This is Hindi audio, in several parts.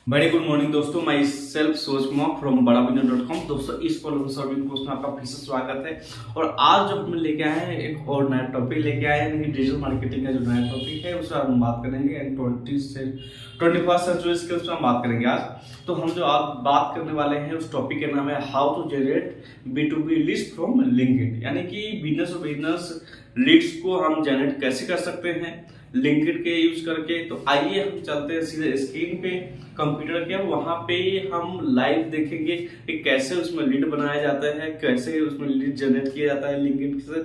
वेरी गुड मॉर्निंग दोस्तों, माई सेल्फ सोच कुमार फ्रॉम badabinder.com। दोस्तों इस सर्विंग कोर्स में आपका फिर से स्वागत है। और आज जो हम लेके आए हैं एक और नया टॉपिक लेके आए हैं। डिजिटल मार्केटिंग का जो नया टॉपिक है उससे हम बात करेंगे एंड 21st सेंचुरी स्किल्स में हम बात करेंगे आज। तो हम जो आज बात करने वाले हैं उस टॉपिक का नाम है how to generate B2B leads from LinkedIn, यानी कि बिजनेस लीड्स को हम जनरेट कैसे कर सकते हैं लिंक्डइन के यूज करके। तो आइए हम चलते हैं सीधे स्क्रीन पे कंप्यूटर के, वहां पे हम लाइव देखेंगे कि कैसे उसमें लीड बनाया जाता है, कैसे उसमें लीड जनरेट किया जाता है लिंक्डइन से,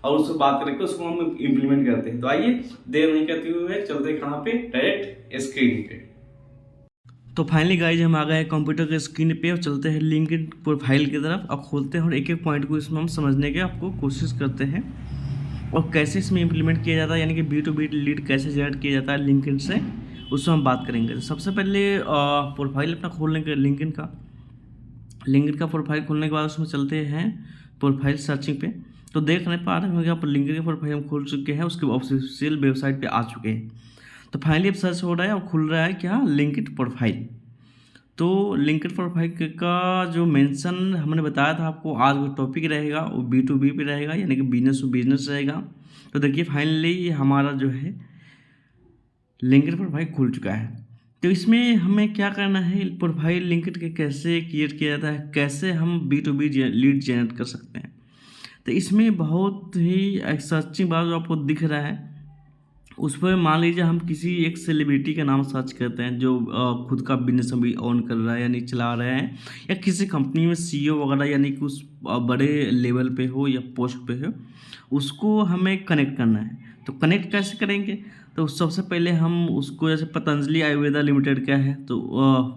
और उससे बात करके उसको हम इम्प्लीमेंट करते हैं। तो आइए देर नहीं करते हुए चलते हैं कहाँ पे, डायरेक्ट स्क्रीन पे। तो फाइनली गाइज हम आ गए कंप्यूटर के स्क्रीन पे और चलते हैं लिंक्डइन प्रोफाइल की तरफ। अब खोलते हैं और एक एक पॉइंट को इसमें हम समझने के आपको कोशिश करते हैं और कैसे इसमें इम्प्लीमेंट किया जाता है, यानी कि B2B लीड कैसे जनरेट किया जाता है लिंक्डइन से, उसमें हम बात करेंगे। तो सबसे पहले प्रोफाइल अपना खोल लेंगे लिंक्डइन का प्रोफाइल खोलने के बाद उसमें चलते हैं प्रोफाइल सर्चिंग पे। तो देख नहीं पा रहे होंगे आप, लिंक्डइन का प्रोफाइल हम खोल चुके हैं, उसके ऑफिशियल वेबसाइट पे आ चुके हैं। तो फाइनली अब सर्च हो रहा है और खुल रहा है क्या, लिंक्डइन प्रोफाइल। तो लिंक्डइन प्रोफाइल का जो मेंशन हमने बताया था आपको, आज वो टॉपिक रहेगा वो B2B पे रहेगा, यानी कि बिजनेस टू बिजनेस रहेगा। तो देखिए फाइनली हमारा जो है लिंक्डइन प्रोफाइल खुल चुका है। तो इसमें हमें क्या करना है, प्रोफाइल लिंक्डइन के कैसे क्रिएट किया जाता है, कैसे हम B2B लीड जनरेट कर सकते हैं। तो इसमें बहुत ही एक्साइटिंग बात जो आपको दिख रहा है, उस पर मान लीजिए हम किसी एक सेलिब्रिटी का नाम सर्च करते हैं जो खुद का बिजनेस अभी ऑन कर रहा है यानी चला रहे हैं, या किसी कंपनी में CEO वगैरह यानी कि उस बड़े लेवल पे हो या पोस्ट पे हो, उसको हमें कनेक्ट करना है। तो कनेक्ट कैसे करेंगे, तो सबसे पहले हम उसको, जैसे पतंजलि आयुर्वेदा लिमिटेड का है, तो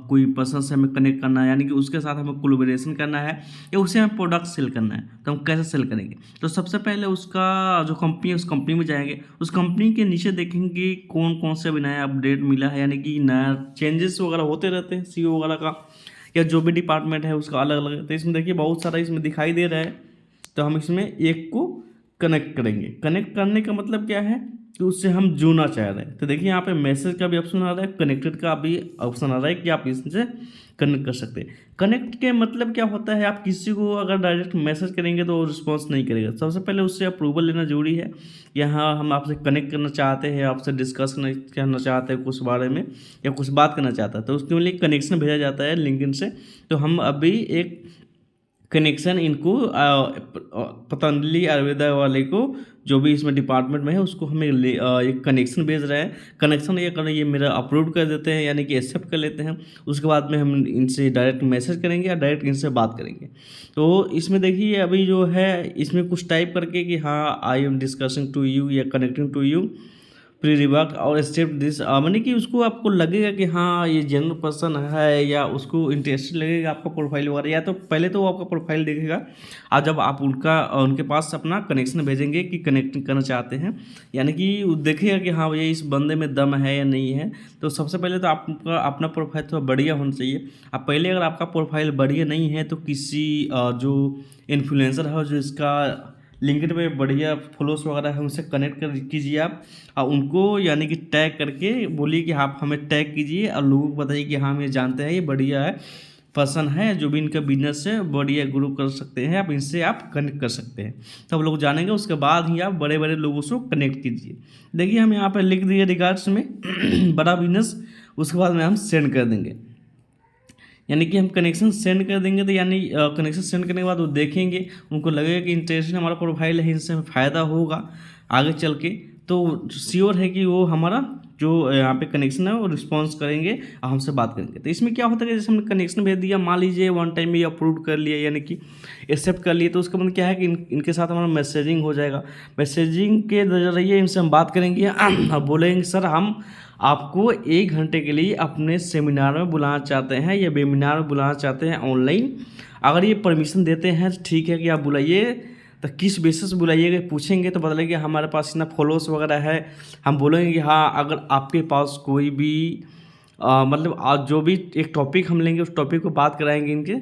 कोई पर्सन से हमें कनेक्ट करना है, यानी कि उसके साथ हमें कोलैबोरेशन करना है या उसे हमें प्रोडक्ट सेल करना है। तो हम कैसे सेल करेंगे, तो सबसे पहले उसका जो कंपनी है उस कंपनी में जाएंगे, उस कंपनी के नीचे देखेंगे कौन कौन से अभी नया अपडेट मिला है, यानी कि नया चेंजेस वगैरह होते रहते हैं CEO वगैरह का, या जो भी डिपार्टमेंट है उसका अलग अलग। तो इसमें देखिए बहुत सारा इसमें दिखाई दे रहा है। तो हम इसमें एक को कनेक्ट करेंगे। कनेक्ट करने का मतलब क्या है कि उससे हम जुड़ना चाह रहे हैं। तो देखिए यहाँ पे मैसेज का भी ऑप्शन आ रहा है, कनेक्टेड का भी ऑप्शन आ रहा है कि आप इससे कनेक्ट कर सकते हैं। कनेक्ट के मतलब क्या होता है, आप किसी को अगर डायरेक्ट मैसेज करेंगे तो वो रिस्पॉन्स नहीं करेगा। सबसे पहले उससे अप्रूवल लेना जरूरी है। यहाँ हम आपसे कनेक्ट करना चाहते हैं, आपसे डिस्कस करना चाहते हैं कुछ बारे में या कुछ बात करना चाहता है, तो उसके लिए कनेक्शन भेजा जाता है लिंक्डइन से। तो हम अभी एक कनेक्शन इनको पतंजलि आयुर्वेदा वाले को, जो भी इसमें डिपार्टमेंट में है, उसको हमें एक कनेक्शन भेज रहे हैं। कनेक्शन ये करें, ये मेरा अप्रूव कर देते हैं, यानी कि एक्सेप्ट कर लेते हैं। उसके बाद में हम इनसे डायरेक्ट मैसेज करेंगे या डायरेक्ट इनसे बात करेंगे। तो इसमें देखिए अभी जो है इसमें कुछ टाइप करके कि हाँ I am discussing to you या connecting to you pre rework और स्टेप दिस, मानी कि उसको आपको लगेगा कि हाँ ये जेन्युइन पर्सन है, या उसको इंटरेस्टेड लगेगा आपका प्रोफाइल वगैरह। या तो पहले तो वो आपका प्रोफाइल देखेगा, और जब आप उनके पास अपना कनेक्शन भेजेंगे कि कनेक्ट करना चाहते हैं, यानी कि वो देखेगा कि हाँ ये इस बंदे में दम है या नहीं है। तो सबसे पहले तो आपका अपना प्रोफाइल थोड़ा बढ़िया होना चाहिए। अब पहले अगर आपका प्रोफाइल बढ़िया नहीं है तो किसी जो इन्फ्लुएंसर है जो इसका लिंक्डइन पे बढ़िया फॉलोअर्स वगैरह है उनसे कनेक्ट कर कीजिए आप, और उनको यानी कि टैग करके बोलिए कि आप हमें टैग कीजिए और लोगों को बताइए कि हाँ हम ये जानते हैं ये बढ़िया है पर्सन है, जो भी इनका बिजनेस है बढ़िया ग्रो कर सकते हैं, आप इनसे आप कनेक्ट कर सकते हैं। तब लोग जानेंगे, उसके बाद ही आप बड़े बड़े लोगों से कनेक्ट कीजिए। देखिए हम यहाँ पर लिख दिए रिगार्ड्स में बड़ा बिजनेस, उसके बाद में हम सेंड कर देंगे, यानी कि हम कनेक्शन सेंड कर देंगे। तो यानी कनेक्शन सेंड करने के बाद वो देखेंगे, उनको लगेगा कि इंटरेस्टिंग हमारा प्रोफाइल है, इनसे हमें फ़ायदा होगा आगे चल के, तो श्योर है कि वो हमारा जो यहाँ पे कनेक्शन है वो रिस्पॉन्स करेंगे और हमसे बात करेंगे। तो इसमें क्या होता है कि जैसे हमने कनेक्शन भेज दिया, मान लीजिए वन टाइम में अप्रूव कर लिया यानी कि एक्सेप्ट कर लिए, तो उसका मतलब क्या है कि इनके साथ हमारा मैसेजिंग हो जाएगा। मैसेजिंग के जरिए इनसे हम बात करेंगे और बोलेंगे सर हम आपको 1 घंटे के लिए अपने सेमिनार में बुलाना चाहते हैं या वेबिनार में बुलाना चाहते हैं ऑनलाइन। अगर ये परमिशन देते हैं तो ठीक है कि आप बुलाइए, तो किस बेसिस बुलाइएगा पूछेंगे तो बदलेंगे हमारे पास इतना फॉलोअर्स वगैरह है। हम बोलेंगे कि हाँ अगर आपके पास कोई भी मतलब आज जो भी एक टॉपिक हम लेंगे उस टॉपिक को बात कराएंगे इनके,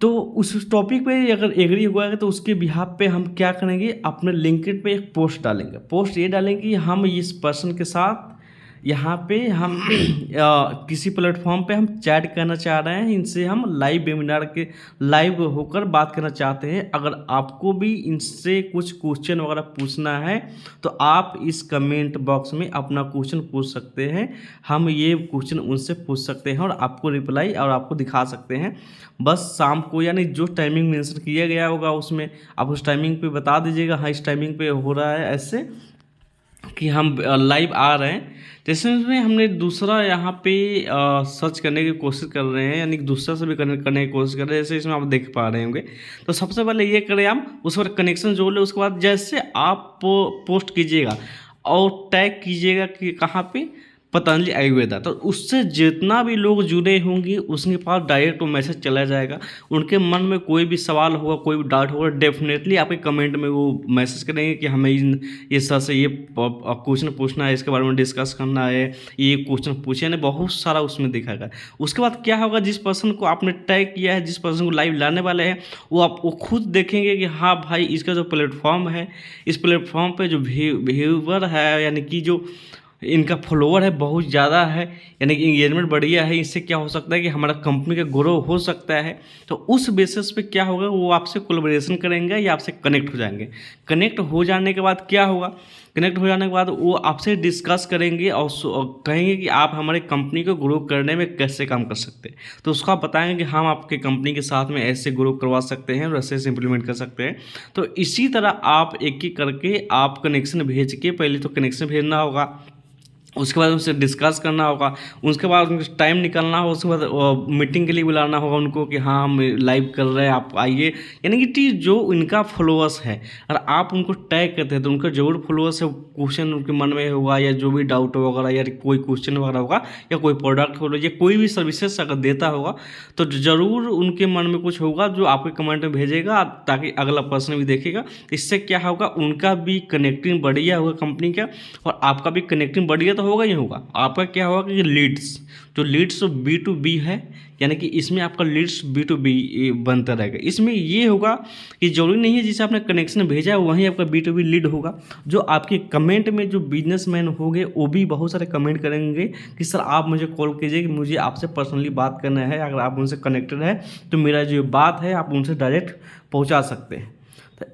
तो उस टॉपिक पे अगर एग्री हुआ है तो उसके बिहाफ पे हम क्या करेंगे, अपने लिंक्डइन पे एक पोस्ट डालेंगे। पोस्ट ये डालेंगे कि हम इस पर्सन के साथ यहाँ पे हम किसी प्लेटफॉर्म पे हम चैट करना चाह रहे हैं, इनसे हम लाइव वेबिनार के लाइव होकर बात करना चाहते हैं। अगर आपको भी इनसे कुछ क्वेश्चन वगैरह पूछना है तो आप इस कमेंट बॉक्स में अपना क्वेश्चन पूछ सकते हैं। हम ये क्वेश्चन उनसे पूछ सकते हैं और आपको रिप्लाई और आपको दिखा सकते हैं। बस शाम को, यानी जो टाइमिंग मेंशन किया गया होगा उसमें आप उस टाइमिंग पे बता दीजिएगा, हाँ इस टाइमिंग पे हो रहा है ऐसे कि हम लाइव आ रहे हैं। जैसे इसमें हमने दूसरा यहाँ पे सर्च करने की कोशिश कर रहे हैं, यानी दूसरा से भी कनेक्ट करने की कोशिश कर रहे हैं। जैसे इसमें आप देख पा रहे होंगे, तो सबसे पहले ये करें हम उस पर कनेक्शन जोड़ लें। उसके बाद जैसे आप पोस्ट कीजिएगा और टैग कीजिएगा कि कहाँ पे, पतंजलि आयुर्वेदा, तो उससे जितना भी लोग जुड़े होंगे उसके पास डायरेक्ट वो मैसेज चला जाएगा। उनके मन में कोई भी सवाल होगा, कोई भी डाउट होगा, डेफिनेटली आपके कमेंट में वो मैसेज करेंगे कि हमें ये सर से ये क्वेश्चन पूछना है, इसके बारे में डिस्कस करना है, ये क्वेश्चन पूछे, यानी बहुत सारा उसमें दिखाएगा। उसके बाद क्या होगा, जिस पर्सन को आपने टैग किया है, जिस पर्सन को लाइव लाने वाले हैं, वो खुद देखेंगे कि हाँ भाई इसका जो प्लेटफॉर्म है, इस प्लेटफॉर्म पर जो व्यूवर है, यानी कि जो इनका फॉलोवर है बहुत ज़्यादा है, यानी कि इंगेजमेंट बढ़िया है। इससे क्या हो सकता है कि हमारा कंपनी का ग्रो हो सकता है। तो उस बेसिस पे क्या होगा, वो आपसे कोलैबोरेशन करेंगे या आपसे कनेक्ट हो जाएंगे। कनेक्ट हो जाने के बाद क्या होगा, कनेक्ट हो जाने के बाद वो आपसे डिस्कस करेंगे और कहेंगे कि आप हमारे कंपनी को ग्रो करने में कैसे काम कर सकते हैं। तो उसको आप बताएंगे कि हम आपके कंपनी के साथ में ऐसे ग्रो करवा सकते हैं और ऐसे इम्प्लीमेंट कर सकते हैं। तो इसी तरह आप एक एक करके आप कनेक्शन भेज के, पहले तो कनेक्शन भेजना होगा, उसके बाद उनसे डिस्कस करना होगा, उसके बाद उनको टाइम निकालना होगा, उसके बाद मीटिंग के लिए बुलाना होगा उनको कि हाँ हम लाइव कर रहे हैं, आप आइए। यानी कि जो इनका फॉलोअर्स है, अगर आप उनको टैग करते हैं तो उनका जरूर फॉलोअर्स है, क्वेश्चन उनके मन में होगा या जो भी डाउट वगैरह या कोई क्वेश्चन वगैरह होगा या कोई प्रोडक्ट होगा या कोई भी सर्विसेज अगर देता होगा तो ज़रूर उनके मन में कुछ होगा जो आपके कमेंट में भेजेगा, ताकि अगला पर्सन भी देखेगा। इससे क्या होगा, उनका भी कनेक्टिंग बढ़िया होगा कंपनी का और आपका भी कनेक्टिंग बढ़िया होगा ही होगा। आपका क्या होगा कि लीड्स, जो लीड्स B2B है, यानी कि इसमें आपका लीड्स B2B बनता रहेगा। इसमें ये होगा कि जरूरी नहीं है जिसे आपने कनेक्शन भेजा है वहीं आपका B2B लीड होगा। जो आपके कमेंट में जो बिजनेसमैन होंगे वो भी बहुत सारे कमेंट करेंगे कि सर आप मुझे कॉल कीजिए कि मुझे आपसे पर्सनली बात करना है। अगर आप उनसे कनेक्टेड है तो मेरा जो बात है आप उनसे डायरेक्ट पहुँचा सकते हैं।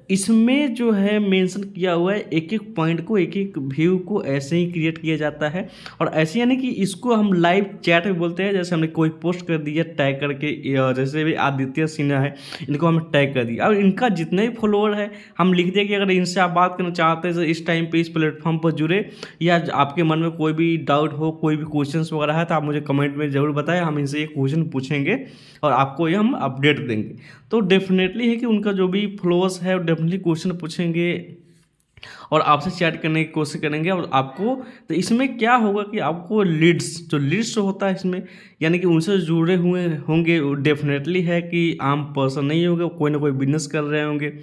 इसमें जो है मेंशन किया हुआ है, एक एक पॉइंट को, एक एक व्यू को ऐसे ही क्रिएट किया जाता है और ऐसे, यानी कि इसको हम लाइव चैट भी बोलते हैं। जैसे हमने कोई पोस्ट कर दिया टैग करके, जैसे भी आदित्य सिन्हा है, इनको हम टैग कर दिया और इनका जितने भी फॉलोअर है हम लिख दें कि अगर इनसे आप बात करना चाहते हैं तो इस टाइम पे इस प्लेटफॉर्म पर जुड़े, या आपके मन में कोई भी डाउट हो, कोई भी क्वेश्चन वगैरह है तो आप मुझे कमेंट में ज़रूर बताएं, हम इनसे ये क्वेश्चन पूछेंगे और आपको ये हम अपडेट देंगे। तो डेफिनेटली है कि उनका जो भी फॉलोअर्स है डेफिनेटली क्वेश्चन पूछेंगे और आपसे चैट करने की कोशिश करेंगे और आपको, तो इसमें क्या होगा कि आपको लीड्स, जो लीड्स होता है इसमें, यानी कि उनसे जुड़े हुए होंगे, डेफिनेटली है कि आम पर्सन नहीं होंगे, कोई ना कोई बिजनेस कर रहे होंगे।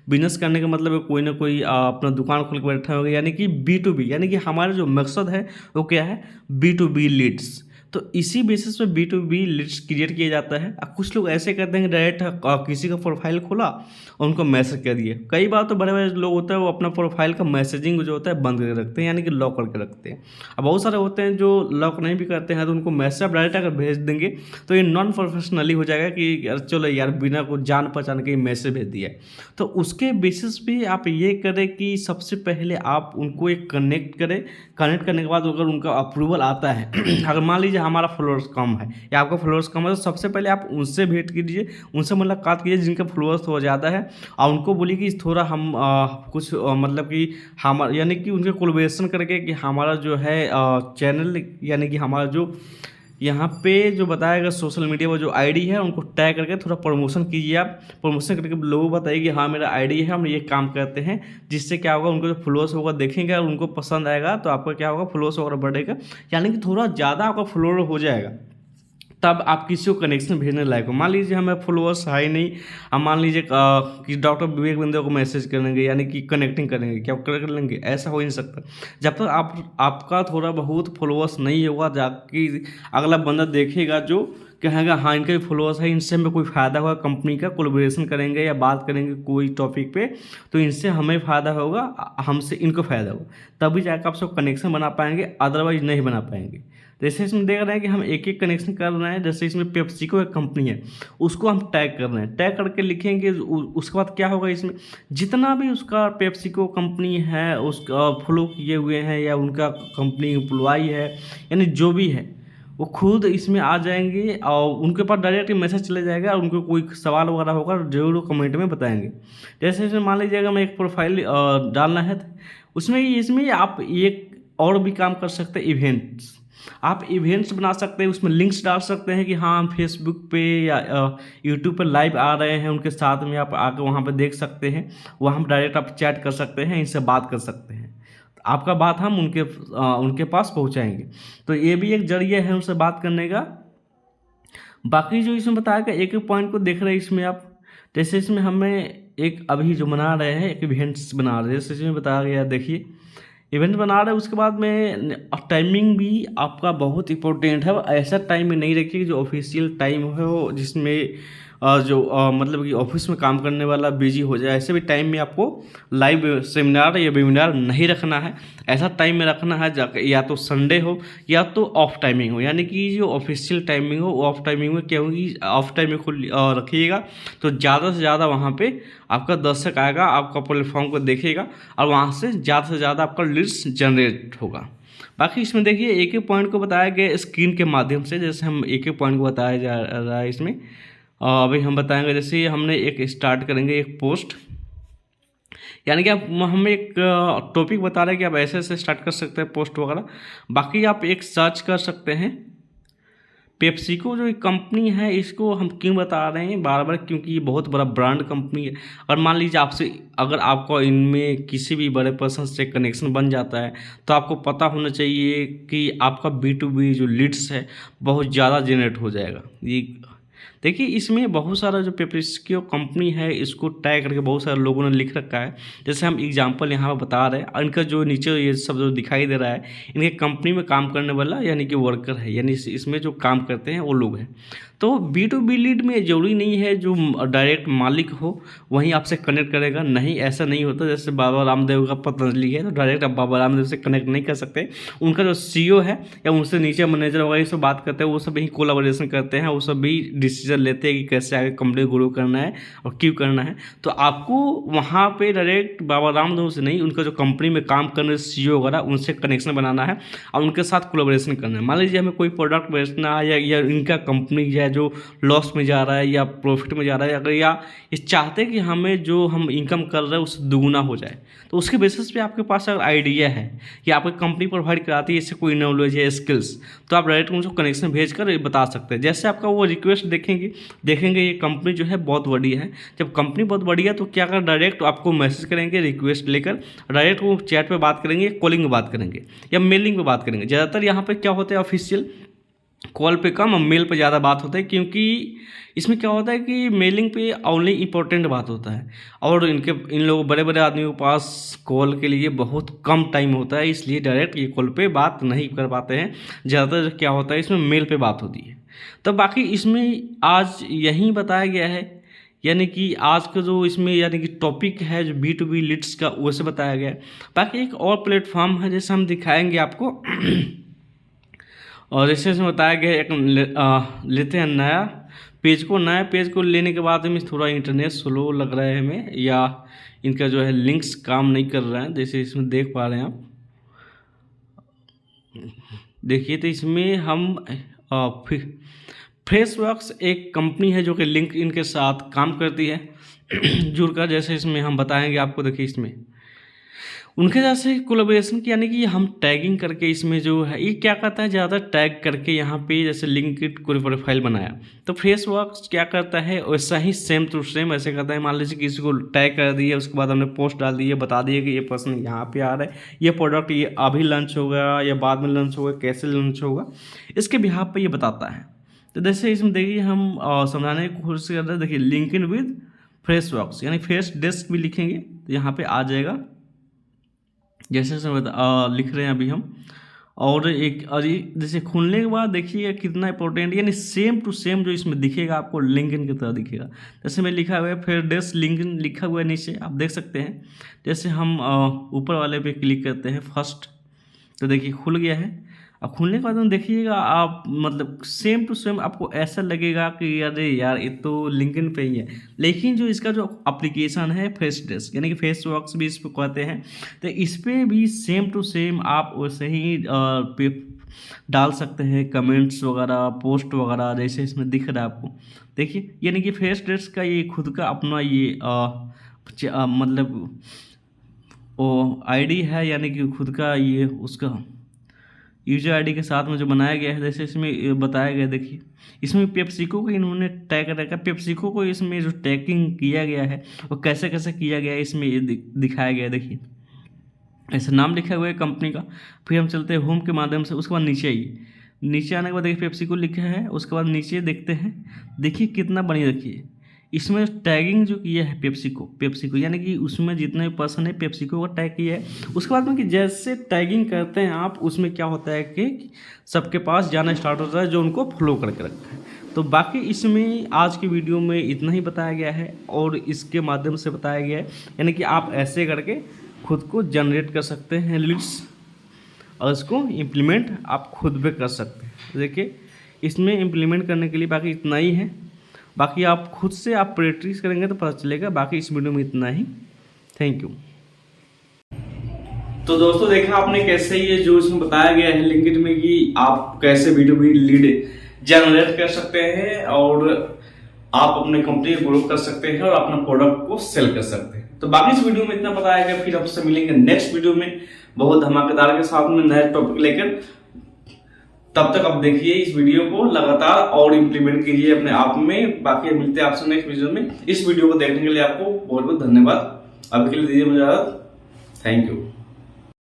बिजनेस करने का मतलब है कोई ना कोई अपना दुकान खोल के बैठा होगा, यानी कि B2B, यानी कि हमारा जो मकसद है वो क्या है, B2B लीड्स। तो इसी बेसिस पे B2B लीड्स क्रिएट किया जाता है। अब कुछ लोग ऐसे करते हैं कि डायरेक्ट किसी का प्रोफाइल खोला और उनको मैसेज कर दिए। कई बार तो बड़े बड़े लोग होते हैं वो अपना प्रोफाइल का मैसेजिंग जो होता है बंद करके रखते हैं, यानी कि लॉक करके रखते हैं। अब बहुत सारे होते हैं जो लॉक नहीं भी करते हैं, तो उनको मैसेज आप डायरेक्ट अगर भेज देंगे तो ये नॉन प्रोफेशनली हो जाएगा कि चलो यार बिना को जान पहचान के मैसेज भेज दिया है। तो उसके बेसिस पे आप ये करें कि सबसे पहले आप उनको एक कनेक्ट करें। कनेक्ट करने के बाद अगर उनका अप्रूवल आता है अगर मान लीजिए हमारा फॉलोअर्स कम है या आपका फॉलोअर्स कम है, तो सबसे पहले आप उनसे भेंट कीजिए, उनसे मुलाकात कीजिए जिनका फॉलोअर्स थोड़ा ज़्यादा है और उनको बोलिए कि थोड़ा हम कुछ मतलब कि हम, यानी कि उनके कोलैबोरेशन करके कि हमारा जो है चैनल, यानी कि हमारा जो यहाँ पे जो बताया गया सोशल मीडिया पर जो आईडी है उनको टैग करके थोड़ा प्रमोशन कीजिए। आप प्रमोशन करके लोगों को बताइए कि हाँ मेरा आईडी है, हम ये काम करते हैं। जिससे क्या होगा, उनको जो फॉलोअर्स होगा देखेंगे और उनको पसंद आएगा तो आपका क्या होगा, फॉलोअर्स वगैरह बढ़ेगा, यानी कि थोड़ा ज़्यादा आपका फॉलोअर हो जाएगा। तब आप किसी को कनेक्शन भेजने लायक हो। मान लीजिए हमें फॉलोअर्स है ही नहीं, हम मान लीजिए कि डॉक्टर विवेक बिंदु को मैसेज करेंगे, यानी कि कनेक्टिंग करेंगे, क्या कर लेंगे? ऐसा हो ही नहीं सकता। जब तक आपका थोड़ा बहुत फॉलोअर्स नहीं होगा, जाकि अगला बंदा देखेगा जो कहेगा हाँ इनके भी फॉलोअर्स है, इनसे हमें कोई फ़ायदा होगा, कंपनी का कोलैबोरेशन करेंगे या बात करेंगे कोई टॉपिक पे तो इनसे हमें फ़ायदा होगा, हमसे इनको फ़ायदा होगा, तभी जाकर आप सब कनेक्शन बना पाएंगे, अदरवाइज नहीं बना पाएंगे। जैसे इसमें देख रहे हैं कि हम एक एक कनेक्शन कर रहे हैं। जैसे इसमें पेप्सिको एक कंपनी है, उसको हम टैग कर रहे हैं, टैग करके लिखेंगे। उसके बाद क्या होगा, इसमें जितना भी उसका पेप्सिको कंपनी है उसका फॉलो किए हुए हैं या उनका कंपनी एम्प्लॉय है, यानी जो भी है वो खुद इसमें आ जाएंगे और उनके पास डायरेक्ट मैसेज चले जाएगा और उनको कोई सवाल वगैरह होगा जरूर वो कमेंट में बताएंगे। जैसे इसमें मान लीजिएगा मैं एक प्रोफाइल डालना है, उसमें इसमें आप एक और भी काम कर सकते हैं, इवेंट्स। आप इवेंट्स बना सकते हैं, उसमें लिंक्स डाल सकते हैं कि हाँ हम फेसबुक पे या यूट्यूब पर लाइव आ रहे हैं, उनके साथ में आप आकर वहाँ पर देख सकते हैं, वहाँ डायरेक्ट आप चैट कर सकते हैं, इनसे बात कर सकते हैं, आपका बात हम उनके पास पहुंचाएंगे। तो ये भी एक जरिया है उनसे बात करने का। बाकी जो इसमें बताया गया एक एक पॉइंट को देख रहे हैं इसमें आप, जैसे इसमें हमें एक अभी जो बना रहे हैं एक इवेंट्स बना रहे हैं, जैसे इसमें बताया गया, देखिए इवेंट बना रहे हैं। उसके बाद में टाइमिंग भी आपका बहुत इंपॉर्टेंट है, ऐसा टाइम में नहीं रखिए जो ऑफिशियल टाइम हो जिसमें मतलब कि ऑफिस में काम करने वाला बिजी हो जाए। ऐसे भी टाइम में आपको लाइव सेमिनार या वेबिनार नहीं रखना है, ऐसा टाइम में रखना है या तो संडे हो या तो ऑफ टाइमिंग हो, यानी कि जो ऑफिशियल टाइमिंग हो वो ऑफ टाइमिंग में क्या होगी, ऑफ टाइमिंग को रखिएगा तो ज़्यादा से ज़्यादा वहाँ पे आपका दर्शक आएगा, आपका प्लेटफॉर्म को देखेगा और वहाँ से ज़्यादा आपका लीड्स जनरेट होगा। बाकी इसमें देखिए एक एक पॉइंट को बताया गया स्क्रीन के माध्यम से, जैसे हम एक एक पॉइंट को बताया जा रहा है इसमें। अभी हम बताएंगे, जैसे हमने एक स्टार्ट करेंगे एक पोस्ट, यानी कि आप हम एक टॉपिक बता रहे हैं कि आप ऐसे ऐसे स्टार्ट कर सकते हैं पोस्ट वगैरह। बाकी आप एक सर्च कर सकते हैं पेप्सिको जो एक कंपनी है, इसको हम क्यों बता रहे हैं बार बार, क्योंकि ये बहुत बड़ा ब्रांड कंपनी है। और मान लीजिए आपसे अगर आपको इनमें किसी भी बड़े पर्सन से कनेक्शन बन जाता है तो आपको पता होना चाहिए कि आपका B2B जो लीड्स है बहुत ज़्यादा जनरेट हो जाएगा। ये देखिए इसमें बहुत सारा जो पेप्सिको कंपनी है इसको टैग करके बहुत सारे लोगों ने लिख रखा है। जैसे हम एग्जांपल यहाँ पर बता रहे हैं, इनका जो नीचे ये सब जो दिखाई दे रहा है इनके कंपनी में काम करने वाला यानी कि वर्कर है, यानी इसमें जो काम करते हैं वो लोग हैं। तो B2B लीड में ज़रूरी नहीं है जो डायरेक्ट मालिक हो वहीं आपसे कनेक्ट करेगा, नहीं ऐसा नहीं होता। जैसे बाबा रामदेव का पतंजलि है तो डायरेक्ट आप बाबा रामदेव से कनेक्ट नहीं कर सकते, उनका जो CEO है या उनसे नीचे मैनेजर वगैरह ये सब बात करते हैं, वो सब यही कोलाबोरेशन करते हैं, वो सब भी डिसीजन लेते हैं कि कैसे आगे कंपनी ग्रो करना है और क्यों करना है। तो आपको वहाँ पे डायरेक्ट बाबा रामदेव से नहीं, उनका जो कंपनी में काम करने CEO वगैरह उनसे कनेक्शन बनाना है और उनके साथ कोलाबोरेशन करना है। मान लीजिए हमें कोई प्रोडक्ट बेचना है या इनका कंपनी या जो लॉस में जा रहा है या प्रॉफिट में जा रहा है, अगर या ये चाहते हैं कि हमें जो हम इनकम कर रहे हैं उससे दुगुना हो जाए, तो उसके बेसिस पे आपके पास अगर आइडिया है कि आपकी कंपनी प्रोवाइड कराती है इससे कोई नॉलेज है स्किल्स, तो आप डायरेक्ट उनको कनेक्शन भेजकर बता सकते हैं। जैसे आपका वो रिक्वेस्ट देखेंगे ये कंपनी जो है बहुत बड़ी है, जब कंपनी बहुत बड़ी है तो क्या कर डायरेक्ट आपको मैसेज करेंगे रिक्वेस्ट लेकर, डायरेक्ट वो चैट पे बात करेंगे, कॉलिंग में बात करेंगे या मेलिंग पे बात करेंगे। ज़्यादातर यहाँ पे क्या होता है ऑफिशियल कॉल पे कम और मेल पे ज़्यादा बात होता है, क्योंकि इसमें क्या होता है कि मेलिंग पे ओनली इम्पोर्टेंट बात होता है और इन लोगों बड़े आदमियों के पास कॉल के लिए बहुत कम टाइम होता है, इसलिए डायरेक्ट ये कॉल पे बात नहीं कर पाते हैं। ज़्यादातर क्या होता है इसमें मेल पे बात होती है। तो बाकी इसमें आज यही बताया गया है, यानी कि आज का जो इसमें यानी कि टॉपिक है जो B2B लीड्स का वैसे बताया गया है। बाकी एक और प्लेटफॉर्म है जैसे हम दिखाएंगे आपको और जैसे इसमें बताया गया एक लेते हैं नया पेज को लेने के बाद हमें थोड़ा इंटरनेट स्लो लग रहा है हमें, या इनका जो है लिंक्स काम नहीं कर रहा है, जैसे इसमें देख पा रहे हैं आप। देखिए तो इसमें हम फ्रेशवर्क्स एक कंपनी है जो कि लिंक इनके साथ काम करती है जुड़कर, जैसे इसमें हम बताएंगे आपको। देखिए इसमें उनके जैसे कोलैबोरेशन की, यानी कि हम टैगिंग करके इसमें जो है ये क्या करता है ज़्यादा टैग करके यहाँ पे जैसे लिंक्डइन कोई प्रोफाइल बनाया तो फ्रेशवर्क्स क्या करता है वैसा ही सेम टू सेम ऐसे करता है। मान लीजिए किसी को टैग कर दिया, उसके बाद हमने पोस्ट डाल दी है, बता दिए कि ये पर्सन यहाँ पे आ रहा है, ये प्रोडक्ट ये अभी लॉन्च होगा या बाद में लॉन्च होगा, कैसे लॉन्च होगा, इसके बिहाफ पर ये बताता है। तो जैसे इसमें देखिए हम समझाने की कोशिश कर रहे हैं। देखिए लिंक्डइन विद फ्रेशवर्क्स यानी फ्रेश डेस्क भी लिखेंगे तो यहाँ पे आ जाएगा। जैसे लिख रहे हैं अभी हम और एक और ये जैसे खुलने के बाद देखिएगा कितना इंपॉर्टेंट, यानी सेम टू सेम जो इसमें दिखेगा आपको लिंक्डइन की तरह दिखेगा। जैसे में लिखा हुआ है फ्रेश लिंक्डइन लिखा हुआ है नीचे, आप देख सकते हैं। जैसे हम ऊपर वाले पे क्लिक करते हैं फर्स्ट, तो देखिए खुल गया है। अब खुलने के बाद में देखिएगा आप मतलब सेम टू सेम आपको ऐसा लगेगा कि अरे यार ये तो लिंक्डइन पे ही है, लेकिन जो इसका जो एप्लीकेशन है फ्रेशडेस्क यानी कि फेसवर्क्स भी इसको कहते हैं, तो इस पर भी सेम टू सेम आप वैसे ही पे डाल सकते हैं कमेंट्स वगैरह, पोस्ट वगैरह, जैसे इसमें दिख रहा है आपको। देखिए यानी कि फ्रेशडेस्क का ये खुद का अपना ये मतलब वो आईडी है, यानी कि खुद का ये उसका यूजर आईडी के साथ में जो बनाया गया है। जैसे इसमें बताया गया, देखिए इसमें पेप्सिको को इन्होंने टैग रखा। पेप्सिको को इसमें जो टैगिंग किया गया है वो कैसे कैसे किया गया है इसमें ये दिखाया गया है। देखिए ऐसा नाम लिखा हुआ है कंपनी का। फिर हम चलते हैं होम के माध्यम से, उसके बाद नीचे आइए। नीचे आने के बाद देखिए पेप्सिको लिखा है, उसके बाद नीचे देखते हैं, देखिए कितना बढ़िया। देखिए इसमें टैगिंग जो किया है पेप्सिको यानी कि उसमें जितने भी पर्सन है पेप्सिको को टैग किया है। उसके बाद में कि जैसे टैगिंग करते हैं आप, उसमें क्या होता है कि सबके पास जाना स्टार्ट होता है जो उनको फॉलो करके रखा है। तो बाकी इसमें आज की वीडियो में इतना ही बताया गया है और इसके माध्यम से बताया गया है, यानी कि आप ऐसे करके खुद को जनरेट कर सकते हैं लिस्ट और इसको इम्प्लीमेंट आप खुद पे कर सकते हैं। देखिए इसमें इम्प्लीमेंट करने के लिए बाकी इतना ही है, बाकी आप खुद से आप प्रैक्टिस करेंगे तो पता चलेगा। बाकी इस वीडियो में इतना ही, थैंक यू। तो दोस्तों देखा आपने कैसे ये जो इसमें बताया गया है लिंक्डइन में कि आप कैसे B2B लीड जनरेट कर सकते हैं और आप अपने कंपनी को ग्रो कर सकते हैं और अपना प्रोडक्ट को सेल कर सकते हैं। तो बाकी इस वीडियो में इतना बताया गया, फिर आपसे मिलेंगे नेक्स्ट वीडियो में बहुत धमाकेदार के साथ में नए टॉपिक लेकर। तब तक आप देखिए इस वीडियो को लगातार और इम्प्लीमेंट कीजिए अपने आप में। बाकी मिलते हैं आपसे नेक्स्ट वीडियो में। इस वीडियो को देखने के लिए आपको बहुत बहुत धन्यवाद। अभी के लिए दीजिए मुझे इजाजत, थैंक यू।